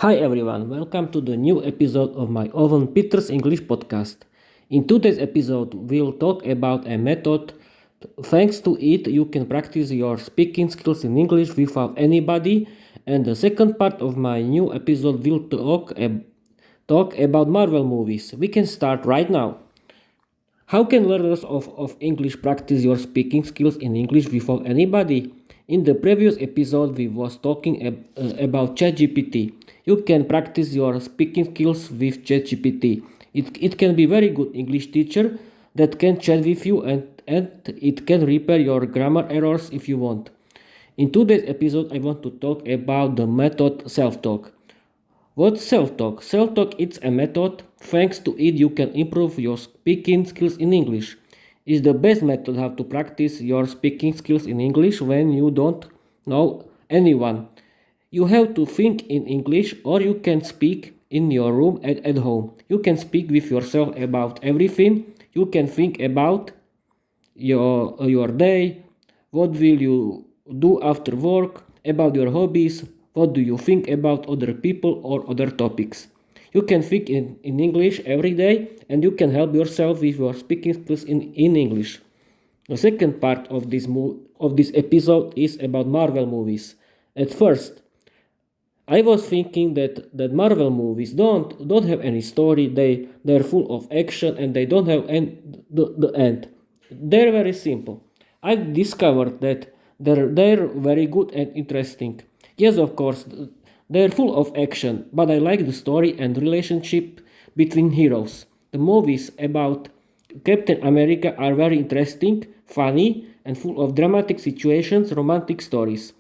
Hi everyone, welcome to the new episode of my Owen Peters English podcast. In today's episode, we'll talk about a method. Thanks to it, you can practice your speaking skills in English without anybody. And the second part of my new episode will talk about Marvel movies. We can start right now. How can learners of English practice your speaking skills in English without anybody? In the previous episode, we was talking about ChatGPT. You can practice your speaking skills with ChatGPT. It can be very good English teacher that can chat with you and it can repair your grammar errors if you want. In today's episode, I want to talk about the method self-talk. What's self-talk? Self-talk is a method. Thanks to it, you can improve your speaking skills in English. It's the best method how to practice your speaking skills in English when you don't know anyone. You have to think in English or you can speak in your room at home. You can speak with yourself about everything. You can think about your day, what will you do after work, about your hobbies, what do you think about other people or other topics. You can think in English every day and you can help yourself with your speaking skills in English. The second part of this episode is about Marvel movies. At first, I was thinking that Marvel movies don't have any story. They're full of action and they don't have the end. They're very simple. I discovered that they're very good and interesting. Yes, of course, they're full of action, but I like the story and relationship between heroes. The movies about Captain America are very interesting, funny, and full of dramatic situations, romantic stories.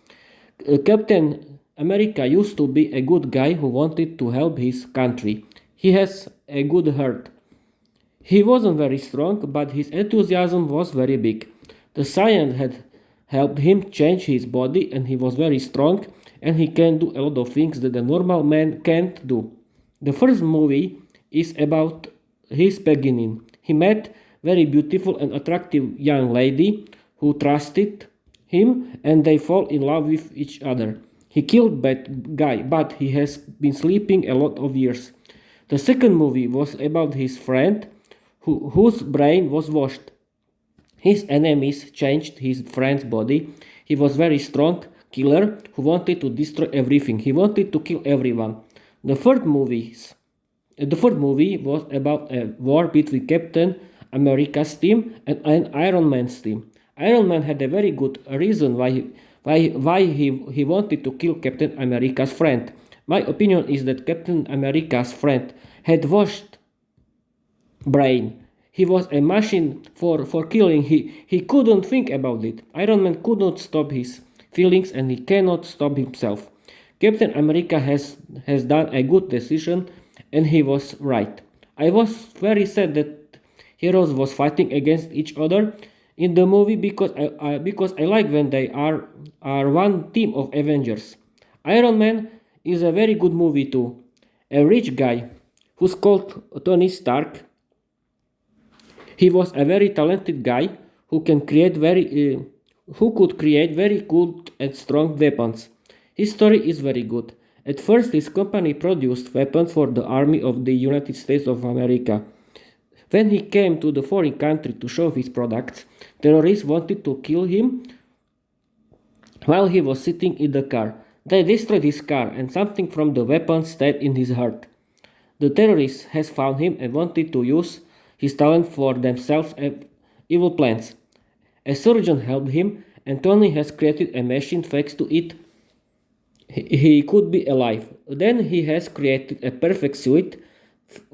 Captain America used to be a good guy who wanted to help his country. He has a good heart. He wasn't very strong, but his enthusiasm was very big. The science had helped him change his body, and he was very strong, and he can do a lot of things that a normal man can't do. The first movie is about his beginning. He met very beautiful and attractive young lady who trusted him and they fall in love with each other. He killed that guy, but he has been sleeping a lot of years. The second movie was about his friend whose brain was washed. His enemies changed his friend's body. He was very strong killer who wanted to destroy everything. He wanted to kill everyone. The third movie was about a war between Captain America's team and Iron Man's team. Iron Man had a very good reason why he wanted to kill Captain America's friend. My opinion is that Captain America's friend had washed brain. He was a machine for killing. He couldn't think about it. Iron Man could not stop his feelings and he cannot stop himself. Captain America has done a good decision and he was right. I was very sad that heroes was fighting against each other in the movie because I like when they are one team of Avengers. Iron Man is a very good movie too. A rich guy who's called Tony Stark. He was a very talented guy who could create very good and strong weapons. His story is very good. At first, his company produced weapons for the army of the United States of America. When he came to the foreign country to show his products, terrorists wanted to kill him while he was sitting in the car. They destroyed his car and something from the weapon stayed in his heart. The terrorists has found him and wanted to use his talent for themselves and evil plans. A surgeon helped him and Tony has created a machine thanks to it. He could be alive. Then he has created a perfect suit.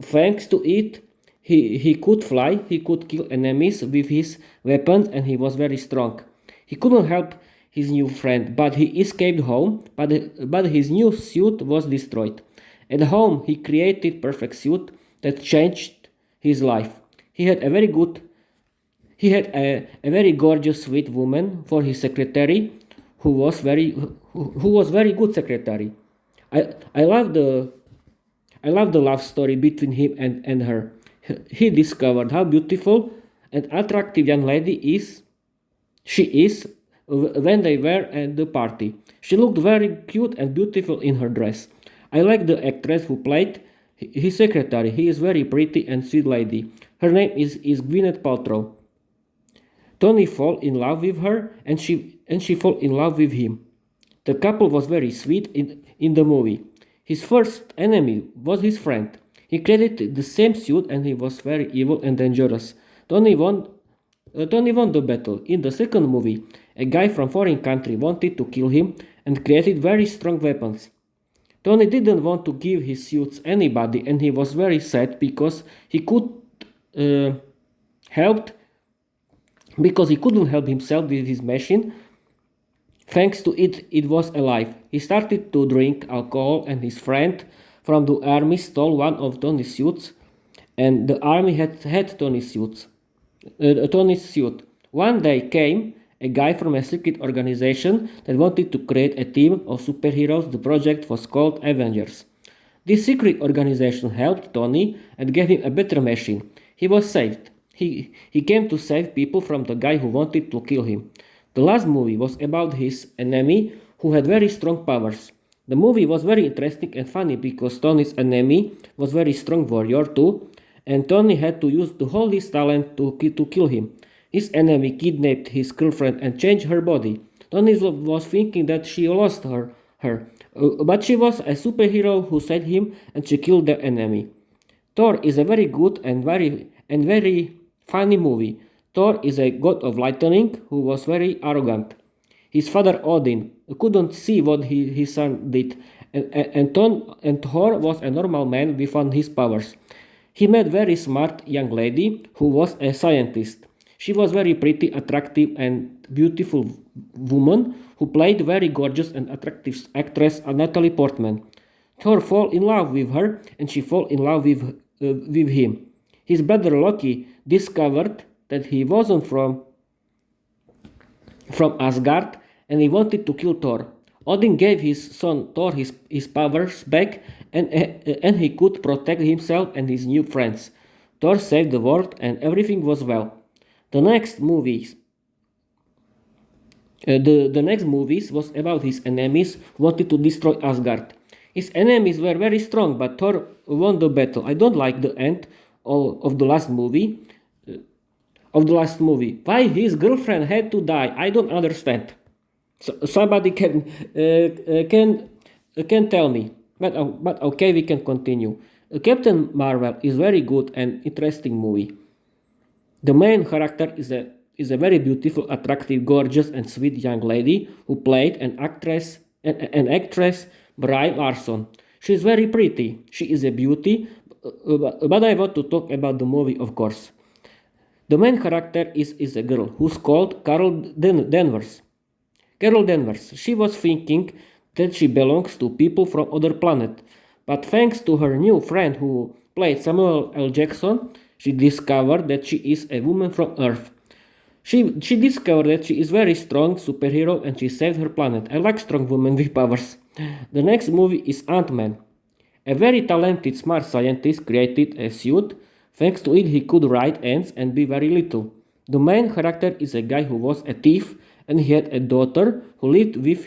Thanks to it, he could fly, he could kill enemies with his weapons, and he was very strong. He couldn't help his new friend, but he escaped home, but his new suit was destroyed. At home, he created perfect suit that changed his life. He had a very gorgeous sweet woman for his secretary who was very good secretary. I love the love story between him and her. He discovered how beautiful and attractive young lady she is when they were at the party. She looked very cute and beautiful in her dress. I like the actress who played his secretary. He is very pretty and sweet lady. Her name is Gwyneth Paltrow. Tony fall in love with her and she fall in love with him. The couple was very sweet in the movie. His first enemy was his friend. He created the same suit and he was very evil and dangerous. Tony won the battle. In the second movie, a guy from foreign country wanted to kill him and created very strong weapons. Tony didn't want to give his suits anybody and he was very sad he couldn't help himself with his machine. Thanks to it, it was alive. He started to drink alcohol and his friend from the army stole one of Tony's suits and the army had Tony's suit. One day came a guy from a secret organization that wanted to create a team of superheroes. The project was called Avengers. This secret organization helped Tony and gave him a better machine. He was saved. He came to save people from the guy who wanted to kill him. The last movie was about his enemy who had very strong powers. The movie was very interesting and funny because Tony's enemy was very strong warrior too, and Tony had to use all his talent to kill him. His enemy kidnapped his girlfriend and changed her body. Tony was thinking that she lost her, but she was a superhero who saved him and she killed the enemy. Thor is a very good and very funny movie. Thor is a god of lightning who was very arrogant. His father Odin couldn't see what his son did, and Thor was a normal man without his powers. He met very smart young lady who was a scientist. She was very pretty, attractive and beautiful woman who played very gorgeous and attractive actress Natalie Portman. Thor fell in love with her and she fell in love with him. His brother Loki discovered that he wasn't from Asgard and he wanted to kill Thor. Odin gave his son Thor his powers back and he could protect himself and his new friends. Thor saved the world and everything was well. The next movies was about his enemies who wanted to destroy Asgard. His enemies were very strong, but Thor won the battle. I don't like the end of the last movie. Why his girlfriend had to die? I don't understand. So, somebody can tell me. But okay, we can continue. Captain Marvel is very good and interesting movie. The main character is a very beautiful, attractive, gorgeous, and sweet young lady who played an actress Brie Larson. She is very pretty. She is a beauty. But I want to talk about the movie, of course. The main character is a girl who's called Carol Danvers. Carol Danvers. She was thinking that she belongs to people from other planet, but thanks to her new friend who played Samuel L. Jackson, she discovered that she is a woman from Earth. She discovered that she is very strong superhero and she saved her planet. I like strong women with powers. The next movie is Ant-Man. A very talented, smart scientist created a suit. Thanks to it, he could ride ants and be very little. The main character is a guy who was a thief and he had a daughter who lived with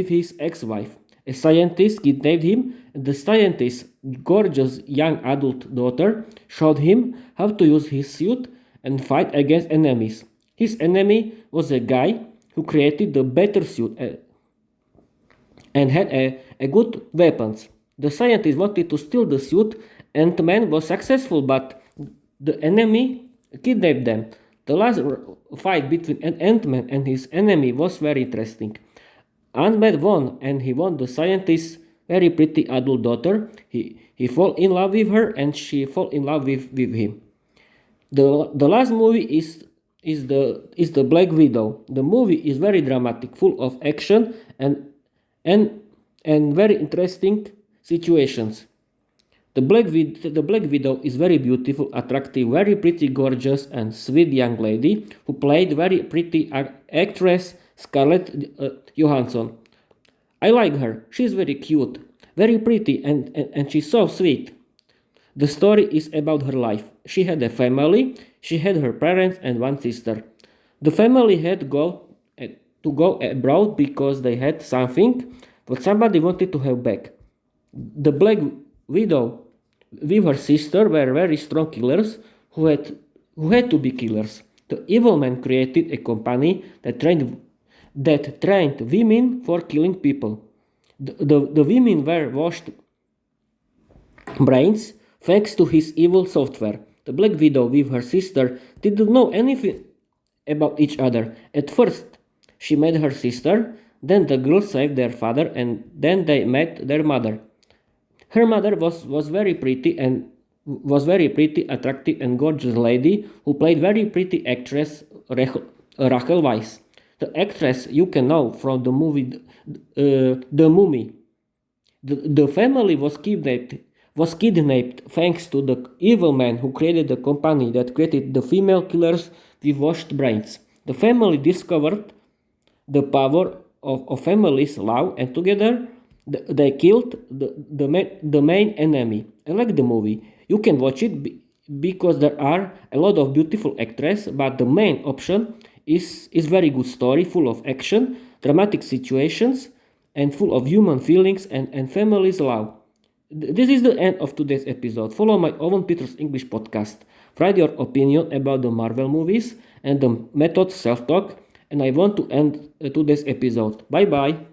his ex-wife. A scientist kidnapped him, and the scientist's gorgeous young adult daughter showed him how to use his suit and fight against enemies. His enemy was a guy who created the better suit and had a good weapons. The scientist wanted to steal the suit. Ant-Man was successful, but the enemy kidnapped them. The last fight between Ant-Man and his enemy was very interesting. Ant-Man won, and he won the scientist's very pretty adult daughter. He fell in love with her, and she fell in love with him. The last movie is the Black Widow. The movie is very dramatic, full of action and very interesting situations. The Black Widow is very beautiful, attractive, very pretty, gorgeous, and sweet young lady who played very pretty actress Scarlett Johansson. I like her. She's very cute, very pretty, and she's so sweet. The story is about her life. She had a family. She had her parents and one sister. The family had to go abroad because they had something what somebody wanted to have back. The Black Widow with her sister were very strong killers who had to be killers. The evil man created a company that trained women for killing people. The women were washed brains thanks to his evil software. The Black Widow with her sister didn't know anything about each other. At first, she met her sister, then the girls saved their father, and then they met their mother. Her mother was very pretty and was very pretty, attractive, and gorgeous lady who played very pretty actress Rachel Weisz. The actress you can know from the movie The Mummy. The family was kidnapped thanks to the evil man who created the company that created the female killers with washed brains. The family discovered the power of family's love, and together they killed the main enemy. I like the movie. You can watch it because there are a lot of beautiful actresses, but the main option is very good story, full of action, dramatic situations, and full of human feelings and family's love. This is the end of today's episode. Follow my Owen Peters English podcast. Write your opinion about the Marvel movies and the method self-talk. And I want to end today's episode. Bye bye.